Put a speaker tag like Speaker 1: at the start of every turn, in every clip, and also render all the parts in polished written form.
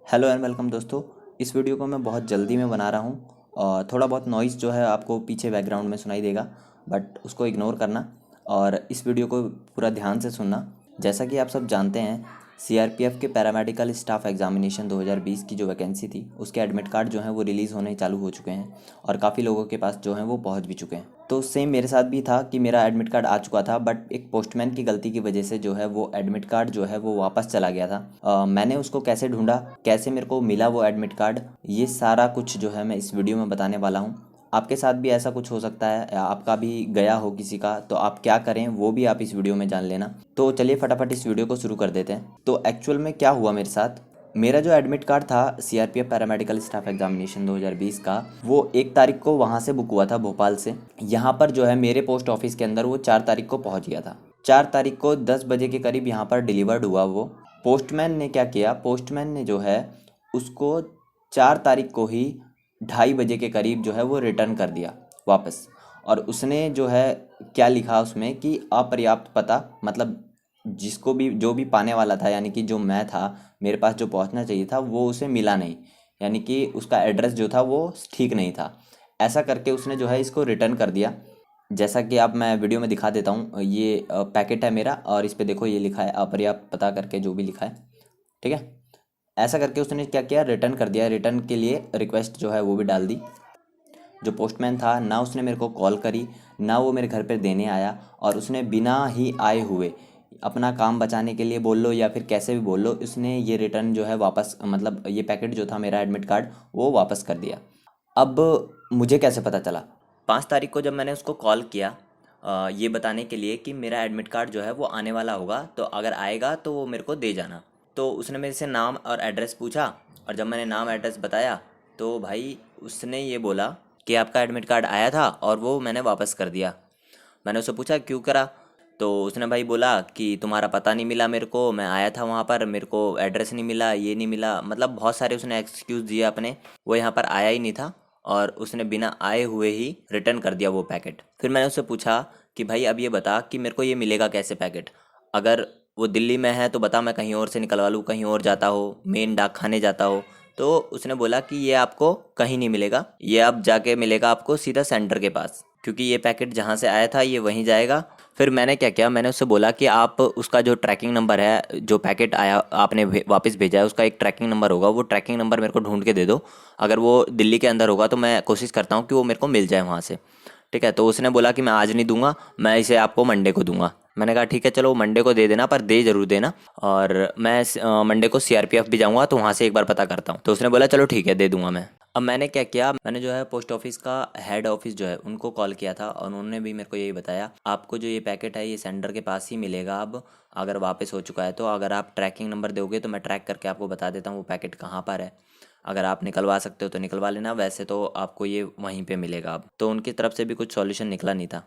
Speaker 1: Hello and welcome दोस्तों। इस video को मैं बहुत जल्दी में बना रहा हूँ और थोड़ा बहुत नॉइज़ जो है आपको पीछे बैकग्राउंड में सुनाई देगा, बट उसको इग्नोर करना और इस वीडियो को पूरा ध्यान से सुनना। जैसा कि आप सब जानते हैं, सीआरपीएफ के पैरामेडिकल स्टाफ एग्जामिनेशन 2020 की जो वैकेंसी थी उसके एडमिट कार्ड जो हैं वो रिलीज़ होने चालू हो चुके हैं और काफ़ी लोगों के पास जो हैं वो पहुंच भी चुके हैं। तो सेम मेरे साथ भी था कि मेरा एडमिट कार्ड आ चुका था, बट एक पोस्टमैन की गलती की वजह से जो है वो एडमिट कार्ड जो है वो वापस चला गया था। मैंने उसको कैसे ढूंढा, कैसे मेरे को मिला वो एडमिट कार्ड, ये सारा कुछ जो है मैं इस वीडियो में बताने वाला हूँ। आपके साथ भी ऐसा कुछ हो सकता है, या आपका भी गया हो किसी का, तो आप क्या करें वो भी आप इस वीडियो में जान लेना। तो चलिए फटाफट इस वीडियो को शुरू कर देते हैं। तो एक्चुअल में क्या हुआ मेरे साथ, मेरा जो एडमिट कार्ड था सीआरपीएफ पैरामेडिकल स्टाफ एग्जामिनेशन 2020 का, वो 1 तारीख को वहाँ से बुक हुआ था भोपाल से। यहाँ पर जो है मेरे पोस्ट ऑफिस के अंदर वो 4 तारीख को पहुँच गया था। 4 तारीख को 10 बजे के करीब यहाँ पर डिलीवर्ड हुआ वो। पोस्टमैन ने क्या किया, पोस्टमैन ने जो है उसको 4 तारीख को ही 2:30 बजे के करीब जो है वो रिटर्न कर दिया वापस। और उसने जो है क्या लिखा उसमें कि अपर्याप्त पता, मतलब जिसको भी जो भी पाने वाला था, यानी कि जो मैं था, मेरे पास जो पहुंचना चाहिए था वो उसे मिला नहीं, यानी कि उसका एड्रेस जो था वो ठीक नहीं था। ऐसा करके उसने जो है इसको रिटर्न कर दिया। जैसा कि आप मैं वीडियो में दिखा देता हूँ, ये पैकेट है मेरा और इस पे देखो ये लिखा है अपर्याप्त पता करके, जो भी लिखा है, ठीक है। ऐसा करके उसने क्या किया, रिटर्न कर दिया। रिटर्न के लिए रिक्वेस्ट जो है वो भी डाल दी। जो पोस्टमैन था ना उसने मेरे को कॉल करी, ना वो मेरे घर पे देने आया, और उसने बिना ही आए हुए अपना काम बचाने के लिए बोल लो या फिर कैसे भी बोल लो, उसने ये रिटर्न जो है वापस, मतलब ये पैकेट जो था मेरा एडमिट कार्ड वो वापस कर दिया। अब मुझे कैसे पता चला, 5 तारीख को जब मैंने उसको कॉल किया ये बताने के लिए कि मेरा एडमिट कार्ड जो है वो आने वाला होगा, तो अगर आएगा तो वो मेरे को दे जाना। तो उसने मेरे से नाम और एड्रेस पूछा, और जब मैंने नाम एड्रेस बताया तो भाई उसने ये बोला कि आपका एडमिट कार्ड आया था और वो मैंने वापस कर दिया। मैंने उससे पूछा क्यों करा, तो उसने भाई बोला कि तुम्हारा पता नहीं मिला मेरे को, मैं आया था वहाँ पर, मेरे को एड्रेस नहीं मिला, ये नहीं मिला, मतलब बहुत सारे उसने एक्सक्यूज़ दिए अपने। वो यहाँ पर आया ही नहीं था और उसने बिना आए हुए ही रिटर्न कर दिया वो पैकेट। फिर मैंने उससे पूछा कि भाई अब ये बता कि मेरे को ये मिलेगा कैसे पैकेट, अगर वो दिल्ली में है तो बता, मैं कहीं और से निकलवा लूँ, कहीं और जाता हो, मेन डाक खाने जाता हो। तो उसने बोला कि ये आपको कहीं नहीं मिलेगा, ये अब जाके मिलेगा आपको सीधा सेंटर के पास, क्योंकि ये पैकेट जहाँ से आया था ये वहीं जाएगा। फिर मैंने क्या किया, मैंने उससे बोला कि आप उसका जो ट्रैकिंग नंबर है, जो पैकेट आया आपने वापस भेजा है उसका एक ट्रैकिंग नंबर होगा, वो ट्रैकिंग नंबर मेरे को ढूंढ के दे दो। अगर वो दिल्ली के अंदर होगा तो मैं कोशिश करता हूँ कि वो मेरे को मिल जाए वहाँ से, ठीक है। तो उसने बोला कि मैं आज नहीं दूंगा, मैं इसे आपको मंडे को दूंगा। मैंने कहा ठीक है चलो मंडे को दे देना, पर दे जरूर देना, और मैं मंडे को सीआरपीएफ भी जाऊंगा तो वहाँ से एक बार पता करता हूँ। तो उसने बोला चलो ठीक है दे दूंगा मैं। अब मैंने क्या किया, मैंने जो है पोस्ट ऑफिस का हेड ऑफिस जो है उनको कॉल किया था, और उन्होंने भी मेरे को यही बताया आपको जो ये पैकेट है ये सेंटर के पास ही मिलेगा अब, अगर वापस हो चुका है तो। अगर आप ट्रैकिंग नंबर दोगे तो मैं ट्रैक करके आपको बता देता हूँ वो पैकेट कहाँ पर है। अगर आप निकलवा सकते हो तो निकलवा लेना, वैसे तो आपको ये वहीं पे मिलेगा अब। तो उनकी तरफ से भी कुछ सॉल्यूशन निकला नहीं था।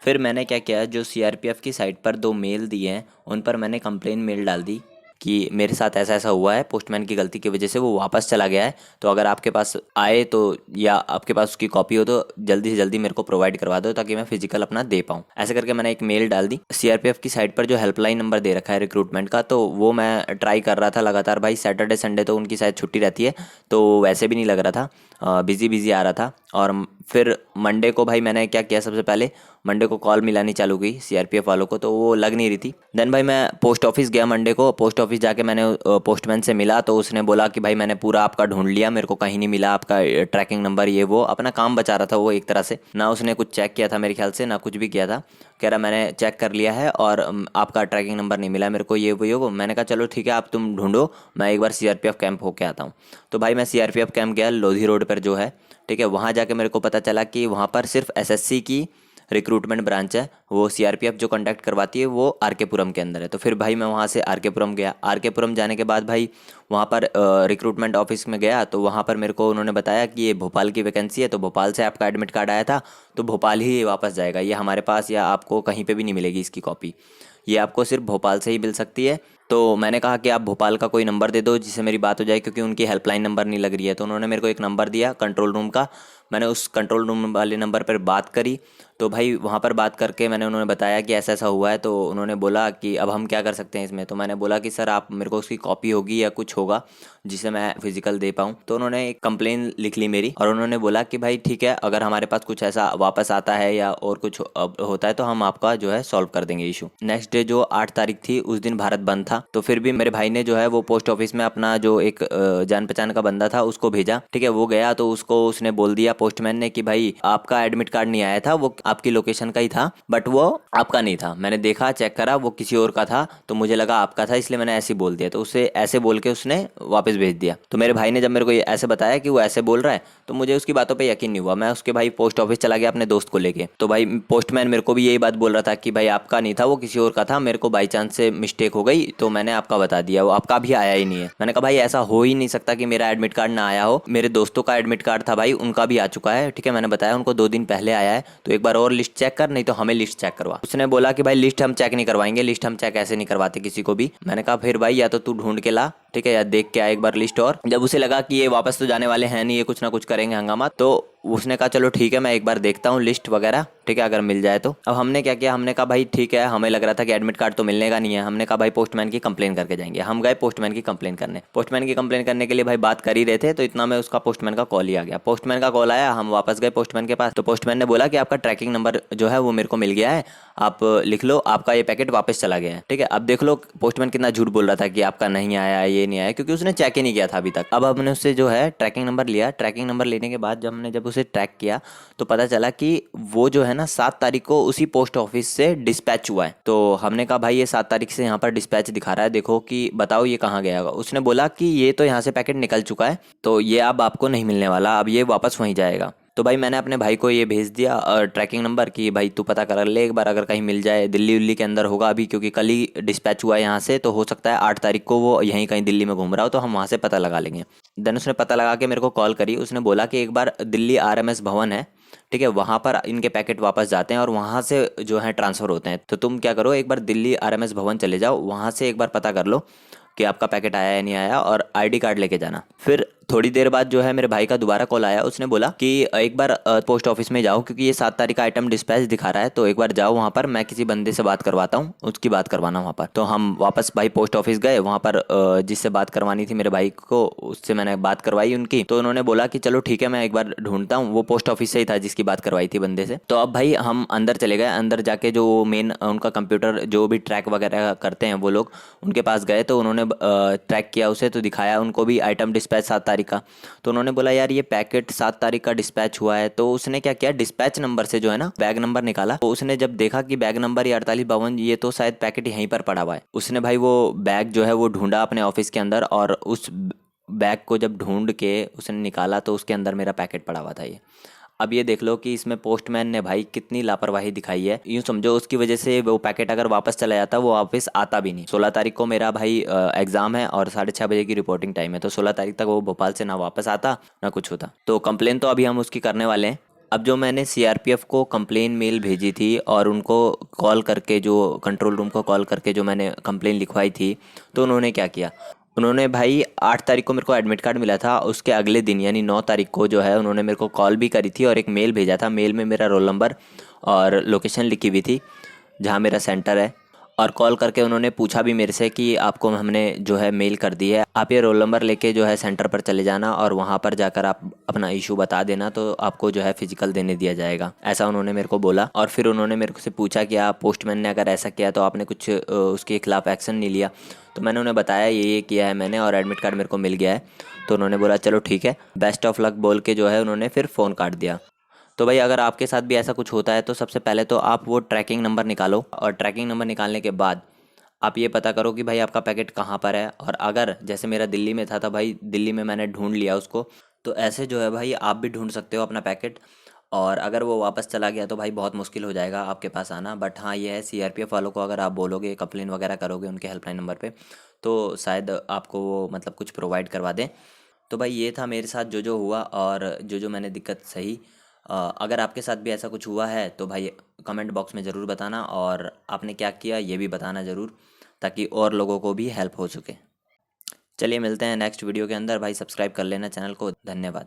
Speaker 1: फिर मैंने क्या किया, जो सीआरपीएफ की साइट पर 2 मेल दिए हैं उन पर मैंने कंप्लेन मेल डाल दी कि मेरे साथ ऐसा ऐसा हुआ है, पोस्टमैन की गलती की वजह से वो वापस चला गया है, तो अगर आपके पास आए तो, या आपके पास उसकी कॉपी हो तो जल्दी से जल्दी मेरे को प्रोवाइड करवा दो ताकि मैं फिजिकल अपना दे पाऊँ। ऐसे करके मैंने एक मेल डाल दी। सीआरपीएफ की साइट पर जो हेल्पलाइन नंबर दे रखा है रिक्रूटमेंट का, तो वो मैं ट्राई कर रहा था लगातार। भाई सैटरडे संडे तो उनकी शायद छुट्टी रहती है, तो वैसे भी नहीं लग रहा था, बिजी बिजी आ रहा था। और फिर मंडे को भाई मैंने क्या किया, सबसे पहले मंडे को कॉल मिलानी चालू की सीआरपीएफ वालों को, तो वो लग नहीं रही थी। देन भाई मैं पोस्ट ऑफिस गया मंडे को। पोस्ट ऑफिस जाके मैंने पोस्टमैन से मिला, तो उसने बोला कि भाई मैंने पूरा आपका ढूंढ लिया, मेरे को कहीं नहीं मिला आपका ट्रैकिंग नंबर, ये वो अपना काम बचा रहा था वो एक तरह से। ना उसने कुछ चेक किया था मेरे ख्याल से, ना कुछ भी किया था। कह रहा मैंने चेक कर लिया है और आपका ट्रैकिंग नंबर नहीं मिला मेरे को, ये वो। मैंने कहा चलो ठीक है आप तुम ढूंढो, मैं एक बार सीआरपीएफ कैंप होके आता हूँ। तो भाई मैं सीआरपीएफ कैंप गया, लोधी रोड पर जो है, ठीक है। वहाँ जाके मेरे को पता चला कि वहाँ पर सिर्फ एसएससी की रिक्रूटमेंट ब्रांच है, वो सीआरपीएफ जो कांटेक्ट करवाती है वो आरकेपुरम के अंदर है। तो फिर भाई मैं वहाँ से आरकेपुरम गया। आरकेपुरम जाने के बाद भाई वहाँ पर रिक्रूटमेंट ऑफिस में गया, तो वहाँ पर मेरे को उन्होंने बताया कि ये भोपाल की वैकेंसी है, तो भोपाल से आपका एडमिट कार्ड आया था तो भोपाल ही वापस जाएगा, ये हमारे पास या आपको कहीं पर भी नहीं मिलेगी इसकी कॉपी, ये आपको सिर्फ भोपाल से ही मिल सकती है। तो मैंने कहा कि आप भोपाल का कोई नंबर दे दो जिससे मेरी बात हो जाए, क्योंकि उनकी हेल्पलाइन नंबर नहीं लग रही है। तो उन्होंने मेरे को एक नंबर दिया कंट्रोल रूम का, मैंने उस कंट्रोल रूम वाले नंबर पर बात करी। तो भाई वहाँ पर बात करके मैंने उन्होंने बताया कि ऐसा ऐसा हुआ है। तो उन्होंने बोला कि अब हम क्या कर सकते हैं इसमें। तो मैंने बोला कि सर आप मेरे को उसकी कॉपी होगी या कुछ होगा जिसे मैं फिजिकल दे पाऊँ। तो उन्होंने एक कंप्लेन लिख ली मेरी और उन्होंने बोला कि भाई ठीक है, अगर हमारे पास कुछ ऐसा वापस आता है या और कुछ होता है तो हम आपका जो है सॉल्व कर देंगे इशू। नेक्स्ट डे जो 8 तारीख थी उस दिन भारत बंद था। तो फिर भी मेरे भाई ने जो है वो पोस्ट ऑफिस में अपना जो एक जान पहचान का बंदा था उसको भेजा। ठीक है, वो गया तो उसको उसने बोल दिया पोस्टमैन ने कि भाई आपका एडमिट कार्ड नहीं आया था, वो आपकी लोकेशन का ही था बट वो आपका नहीं था। मैंने देखा, चेक करा, वो किसी और का था तो मुझे लगा आपका था, इसलिए मैंने ऐसे ही बोल दिया। तो उसे ऐसे बोल के उसने वापस भेज दिया। तो मेरे भाई ने जब मेरे को ये ऐसे बताया कि वो ऐसे बोल रहा है तो मुझे उसकी बातों पे यकीन नहीं हुआ। मैं उसके भाई पोस्ट ऑफिस चला गया अपने दोस्त को लेके। तो भाई पोस्टमैन मेरे को भी यही बात बोल रहा था कि भाई आपका नहीं था, वो किसी और का था, मेरे को बाई चांस से मिस्टेक हो गई तो मैंने आपका बता दिया, वो आपका भी आया ही नहीं है। मैंने कहा भाई ऐसा हो ही नहीं सकता कि मेरा एडमिट कार्ड ना आया हो। मेरे दोस्तों का एडमिट कार्ड था भाई, उनका भी आ चुका है। ठीक है, मैंने बताया उनको 2 दिन पहले आया है, तो एक बार और लिस्ट चेक कर, नहीं तो हमें लिस्ट चेक करवा। उसने बोला कि भाई लिस्ट हम चेक नहीं करवाएंगे, लिस्ट हम चेक ऐसे नहीं करवाते किसी को भी। मैंने कहा फिर भाई या तो तू ढूंढ के ला, ठीक है, या देख के आ एक बार लिस्ट। और जब उसे लगा कि ये वापस तो जाने वाले हैं नहीं, ये कुछ ना कुछ करेंगे हंगामा, तो उसने कहा चलो ठीक है मैं एक बार देखता हूँ लिस्ट वगैरह, ठीक है, अगर मिल जाए तो। अब हमने क्या किया, हमने कहा भाई ठीक है, हमें लग रहा था कि एडमिट कार्ड तो मिलने का नहीं है। हमने कहा भाई पोस्टमैन की कंप्लेन करके जाएंगे। हम गए पोस्टमैन की कंप्लेन करने। पोस्टमैन की कंप्लेन करने के लिए भाई बात कर ही रहे थे तो इतना में उसका पोस्टमैन का कॉल ही आ गया। पोस्टमैन का कॉल आया, हम वापस गए पोस्टमैन के पास। तो पोस्टमैन ने बोला कि आपका ट्रैकिंग नंबर जो है वो मेरे को मिल गया है, आप लिख लो, आपका ये पैकेट वापस चला गया है। ठीक है, अब देख लो पोस्टमैन कितना झूठ बोल रहा था कि आपका नहीं आया, ये नहीं आया, क्योंकि उसने चेक ही नहीं किया था अभी तक। अब हमने उससे जो है ट्रैकिंग नंबर लिया। ट्रैकिंग नंबर लेने के बाद जब उसे ट्रैक किया तो पता चला कि वो जो है ना 7 तारीख को उसी पोस्ट ऑफिस से डिस्पैच हुआ है। तो हमने कहा भाई ये 7 तारीख से यहाँ पर डिस्पैच दिखा रहा है, देखो कि बताओ ये कहाँ गया होगा। उसने बोला कि ये तो यहाँ से पैकेट निकल चुका है, तो ये अब आपको नहीं मिलने वाला, अब ये वापस वहीं जाएगा। तो भाई मैंने अपने भाई को ये भेज दिया ट्रैकिंग नंबर कि भाई तू पता कर ले एक बार, अगर कहीं मिल जाए, दिल्ली उल्ली के अंदर होगा अभी, क्योंकि कल ही डिस्पैच हुआ है यहाँ से, तो हो सकता है 8 तारीख को वो यहीं कहीं दिल्ली में घूम रहा हो, तो हम वहाँ से पता लगा लेंगे। देन उसने पता लगा के मेरे को कॉल करी। उसने बोला कि एक बार दिल्ली RMS भवन है, ठीक है, वहाँ पर इनके पैकेट वापस जाते हैं और वहाँ से जो है ट्रांसफ़र होते हैं। तो तुम क्या करो, एक बार दिल्ली RMS भवन चले जाओ, वहाँ से एक बार पता कर लो कि आपका पैकेट आया या नहीं आया, और ID कार्ड लेके जाना। फिर थोड़ी देर बाद जो है मेरे भाई का दोबारा कॉल आया। उसने बोला कि एक बार पोस्ट ऑफिस में जाओ, क्योंकि ये 7 तारीख का आइटम डिस्पैच दिखा रहा है, तो एक बार जाओ वहाँ पर, मैं किसी बंदे से बात करवाता हूँ, उसकी बात करवाना वहाँ पर। तो हम वापस भाई पोस्ट ऑफिस गए। वहाँ पर जिससे बात करवानी थी मेरे भाई को, उससे मैंने बात करवाई उनकी। तो उन्होंने बोला कि चलो ठीक है मैं एक बार ढूंढता हूँ। वो पोस्ट ऑफिस से ही था जिसकी बात करवाई थी बंदे से। तो अब भाई हम अंदर चले गए। अंदर जाके जो मेन उनका कंप्यूटर जो भी ट्रैक वगैरह करते हैं वो लोग, उनके पास गए तो उन्होंने ट्रैक किया उसे, तो दिखाया उनको भी आइटम डिस्पैच 7 तारीख का। तो उन्होंने बोला यार ये पैकेट 7 तारीख का डिस्पैच हुआ है। तो उसने क्या किया, डिस्पैच नंबर से जो है ना बैग नंबर निकाला। तो उसने जब देखा कि बैग नंबर ये 4852, ये तो शायद पैकेट यहीं पर पड़ा हुआ है। उसने भाई वो बैग जो है वो ढूंढा अपने ऑफिस के अंदर, और उस बैग को जब ढूंढ के उसने निकाला तो उसके अंदर मेरा पैकेट पड़ा हुआ था ये। अब ये देख लो कि इसमें पोस्टमैन ने भाई कितनी लापरवाही दिखाई है। यूँ समझो उसकी वजह से वो पैकेट अगर वापस चला जाता वो वापस आता भी नहीं। 16 तारीख को मेरा भाई एग्जाम है और 6:30 बजे की रिपोर्टिंग टाइम है, तो 16 तारीख तक वो भोपाल से ना वापस आता ना कुछ होता। तो कंप्लेन तो अभी हम उसकी करने वाले हैं। अब जो मैंने CRPF को कंप्लेन मेल भेजी थी और उनको कॉल करके, जो कंट्रोल रूम को कॉल करके जो मैंने कंप्लेन लिखवाई थी, तो उन्होंने क्या किया, उन्होंने भाई 8 तारीख को मेरे को एडमिट कार्ड मिला था, उसके अगले दिन यानी 9 तारीख को जो है उन्होंने मेरे को कॉल भी करी थी और एक मेल भेजा था। मेल में मेरा रोल नंबर और लोकेशन लिखी हुई थी जहाँ मेरा सेंटर है, और कॉल करके उन्होंने पूछा भी मेरे से कि आपको हमने जो है मेल कर दी है, आप ये रोल नंबर लेके जो है सेंटर पर चले जाना और वहाँ पर जाकर आप अपना इशू बता देना, तो आपको जो है फिजिकल देने दिया जाएगा, ऐसा उन्होंने मेरे को बोला। और फिर उन्होंने मेरे को से पूछा कि आप पोस्टमैन ने अगर ऐसा किया तो आपने कुछ उसके खिलाफ एक्शन नहीं लिया। तो मैंने उन्हें बताया ये किया है मैंने, और एडमिट कार्ड मेरे को मिल गया है। तो उन्होंने बोला चलो ठीक है, बेस्ट ऑफ लक बोल के जो है उन्होंने फिर फ़ोन काट दिया। तो भाई अगर आपके साथ भी ऐसा कुछ होता है तो सबसे पहले तो आप वो ट्रैकिंग नंबर निकालो, और ट्रैकिंग नंबर निकालने के बाद आप ये पता करो कि भाई आपका पैकेट कहाँ पर है। और अगर जैसे मेरा दिल्ली में था भाई दिल्ली में मैंने ढूंढ लिया उसको, तो ऐसे जो है भाई आप भी ढूंढ सकते हो अपना पैकेट। और अगर वो वापस चला गया तो भाई बहुत मुश्किल हो जाएगा आपके पास आना। बट हाँ ये है, CRPF वालों को अगर आप बोलोगे, कंप्लेन वगैरह करोगे उनके हेल्पलाइन नंबर पे, तो शायद आपको वो मतलब कुछ प्रोवाइड करवा दें। तो भाई ये था मेरे साथ जो हुआ और जो मैंने दिक्कत सही। अगर आपके साथ भी ऐसा कुछ हुआ है तो भाई कमेंट बॉक्स में ज़रूर बताना, और आपने क्या किया ये भी बताना ज़रूर, ताकि और लोगों को भी हेल्प हो सके। चलिए मिलते हैं नेक्स्ट वीडियो के अंदर। भाई सब्सक्राइब कर लेना चैनल को। धन्यवाद।